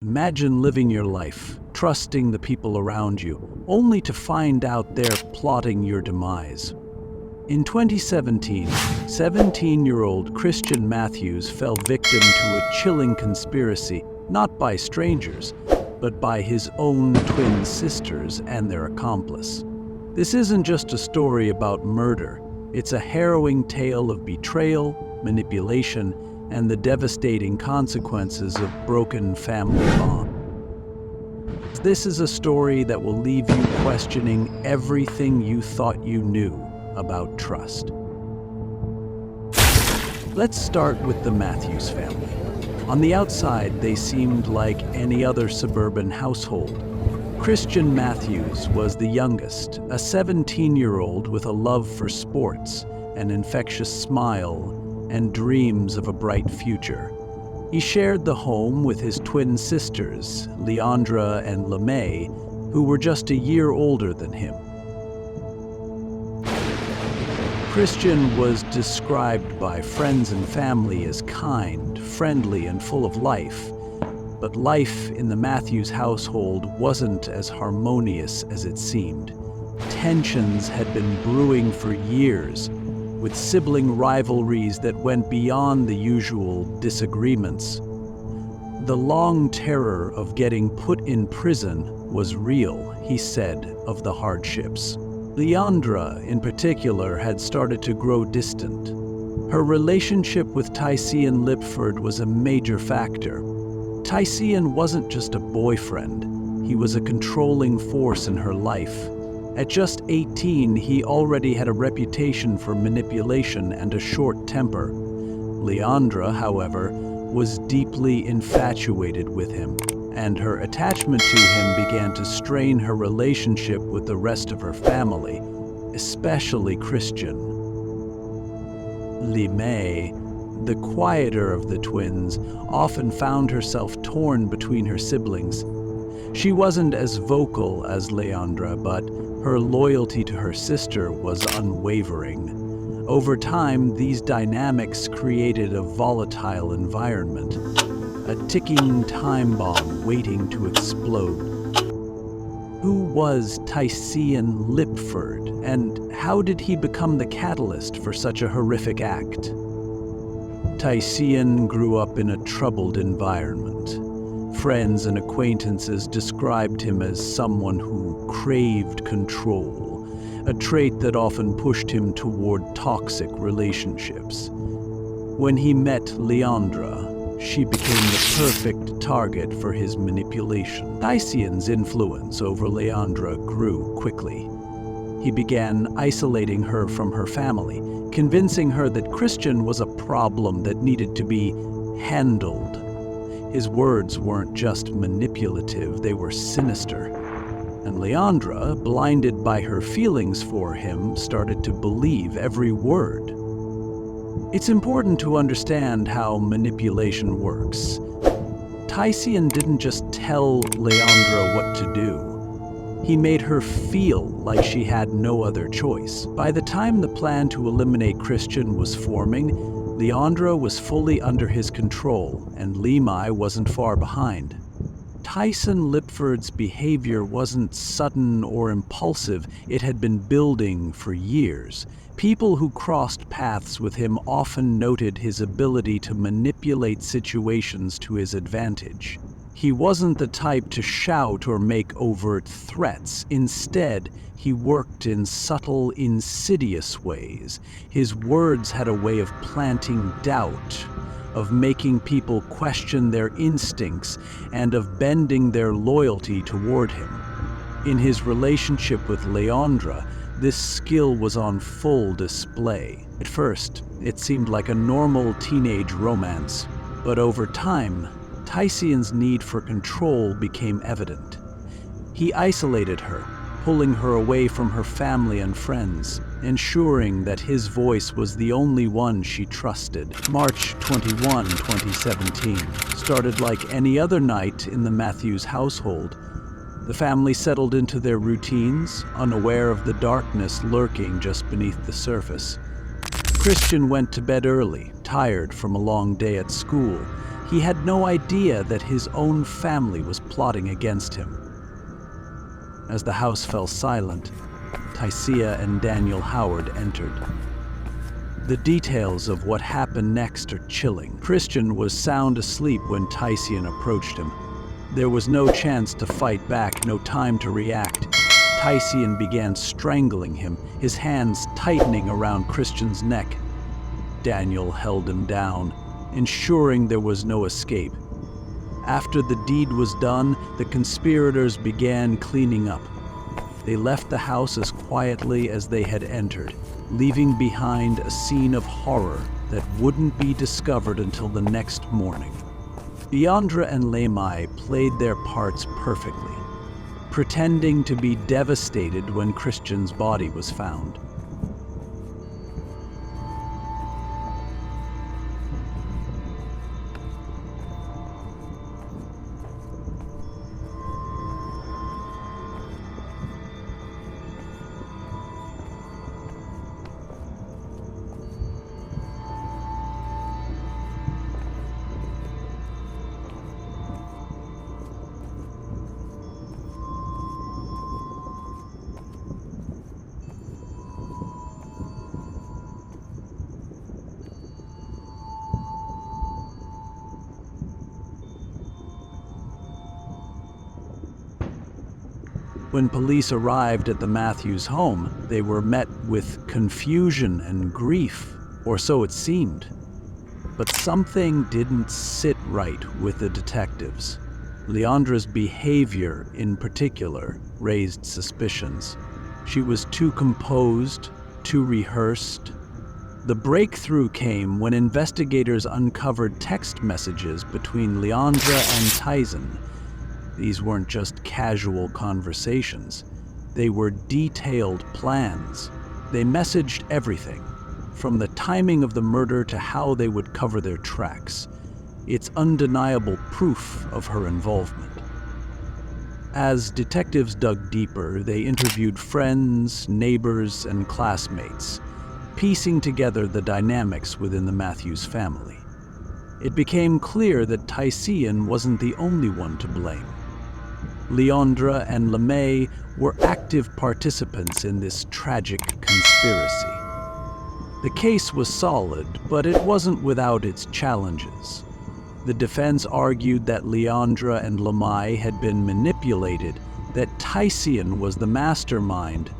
Imagine living your life, trusting the people around you, only to find out they're plotting your demise. In 2017, 17-year-old Christian Matthews fell victim to a chilling conspiracy, not by strangers, but by his own twin sisters and their accomplice. This isn't just a story about murder, it's a harrowing tale of betrayal, manipulation, and the devastating consequences of broken family bonds. This is a story that will leave you questioning everything you thought you knew about trust. Let's start with the Matthews family. On the outside, they seemed like any other suburban household. Christian Matthews was the youngest, a 17-year-old with a love for sports, an infectious smile, and dreams of a bright future. He shared the home with his twin sisters, Leandra and LeMay, who were just a year older than him. Christian was described by friends and family as kind, friendly, and full of life. But life in the Matthews household wasn't as harmonious as it seemed. Tensions had been brewing for years, with sibling rivalries that went beyond the usual disagreements. The long terror of getting put in prison was real, he said of the hardships. Leandra, in particular, had started to grow distant. Her relationship with Tycian Lipford was a major factor. Tycian wasn't just a boyfriend, he was a controlling force in her life. At just 18, he already had a reputation for manipulation and a short temper. Leandra, however, was deeply infatuated with him, and her attachment to him began to strain her relationship with the rest of her family, especially Christian. LeMay, the quieter of the twins, often found herself torn between her siblings. She wasn't as vocal as Leandra, but her loyalty to her sister was unwavering. Over time, these dynamics created a volatile environment, a ticking time bomb waiting to explode. Who was Tycian Lipford, and how did he become the catalyst for such a horrific act? Tycian grew up in a troubled environment. Friends and acquaintances described him as someone who craved control, a trait that often pushed him toward toxic relationships. When he met Leandra, she became the perfect target for his manipulation. Tycian's influence over Leandra grew quickly. He began isolating her from her family, convincing her that Christian was a problem that needed to be handled. His words weren't just manipulative, they were sinister. And Leandra, blinded by her feelings for him, started to believe every word. It's important to understand how manipulation works. Tycian didn't just tell Leandra what to do. He made her feel like she had no other choice. By the time the plan to eliminate Christian was forming, Leandra was fully under his control, and LeMay wasn't far behind. Tycian Lipford's behavior wasn't sudden or impulsive, it had been building for years. People who crossed paths with him often noted his ability to manipulate situations to his advantage. He wasn't the type to shout or make overt threats. Instead, he worked in subtle, insidious ways. His words had a way of planting doubt, of making people question their instincts, and of bending their loyalty toward him. In his relationship with Leandra, this skill was on full display. At first, it seemed like a normal teenage romance, but over time, Tycian's need for control became evident. He isolated her, pulling her away from her family and friends, ensuring that his voice was the only one she trusted. March 21, 2017, started like any other night in the Matthews household. The family settled into their routines, unaware of the darkness lurking just beneath the surface. Christian went to bed early, tired from a long day at school. He had no idea that his own family was plotting against him. As the house fell silent, Tycia and Daniel Howard entered. The details of what happened next are chilling. Christian was sound asleep when Tycian approached him. There was no chance to fight back, no time to react. Tycian began strangling him, his hands tightening around Christian's neck. Daniel held him down, ensuring there was no escape. After the deed was done, the conspirators began cleaning up. They left the house as quietly as they had entered, leaving behind a scene of horror that wouldn't be discovered until the next morning. Leandra and Lemay played their parts perfectly, pretending to be devastated when Christian's body was found. When police arrived at the Matthews home, they were met with confusion and grief, or so it seemed. But something didn't sit right with the detectives. Leandra's behavior, in particular, raised suspicions. She was too composed, too rehearsed. The breakthrough came when investigators uncovered text messages between Leandra and Tyson. These weren't just casual conversations. They were detailed plans. They messaged everything, from the timing of the murder to how they would cover their tracks. It's undeniable proof of her involvement. As detectives dug deeper, they interviewed friends, neighbors, and classmates, piecing together the dynamics within the Matthews family. It became clear that Tycian wasn't the only one to blame. Leandra and Lemay were active participants in this tragic conspiracy. The case was solid, but it wasn't without its challenges. The defense argued that Leandra and Lemay had been manipulated, that Tycian was the mastermind,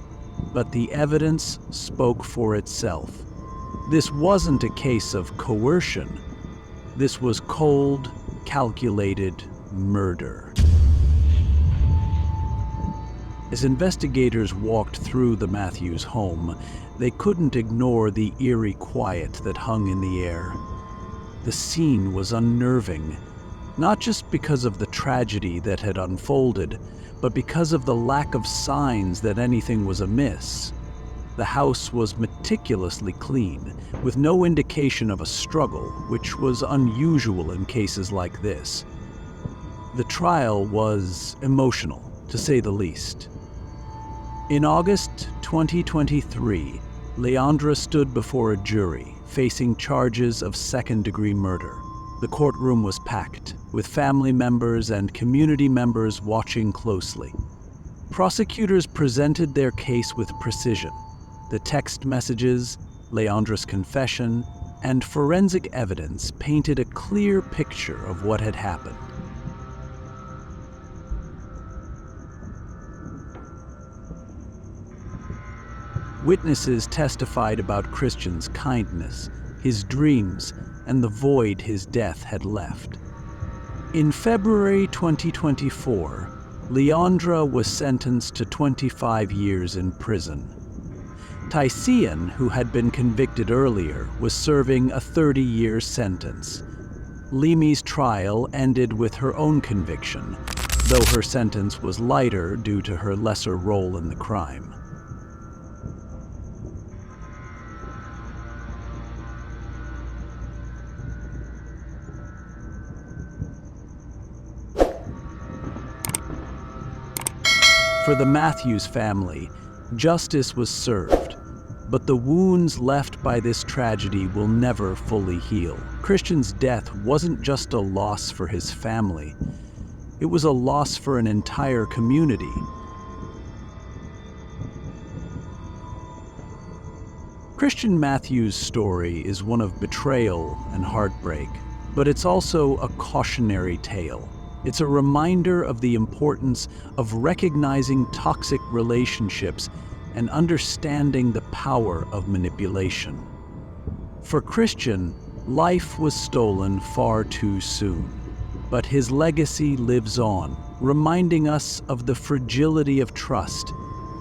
but the evidence spoke for itself. This wasn't a case of coercion. This was cold, calculated murder. As investigators walked through the Matthews home, they couldn't ignore the eerie quiet that hung in the air. The scene was unnerving, not just because of the tragedy that had unfolded, but because of the lack of signs that anything was amiss. The house was meticulously clean, with no indication of a struggle, which was unusual in cases like this. The trial was emotional, to say the least. In August 2023, Leandra stood before a jury, facing charges of second-degree murder. The courtroom was packed, with family members and community members watching closely. Prosecutors presented their case with precision. The text messages, Leandra's confession, and forensic evidence painted a clear picture of what had happened. Witnesses testified about Christian's kindness, his dreams, and the void his death had left. In February 2024, Leandra was sentenced to 25 years in prison. Tycian, who had been convicted earlier, was serving a 30-year sentence. Lemay's trial ended with her own conviction, though her sentence was lighter due to her lesser role in the crime. For the Matthews family, justice was served, But the wounds left by this tragedy will never fully heal. Christian's death wasn't just a loss for his family, it was a loss for an entire community. Christian Matthew's story is one of betrayal and heartbreak, but it's also a cautionary tale. It's a reminder of the importance of recognizing toxic relationships and understanding the power of manipulation. For Christian, life was stolen far too soon, but his legacy lives on, reminding us of the fragility of trust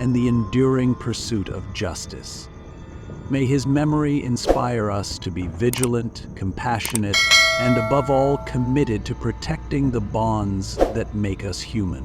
and the enduring pursuit of justice. May his memory inspire us to be vigilant, compassionate, and above all committed to protecting the bonds that make us human.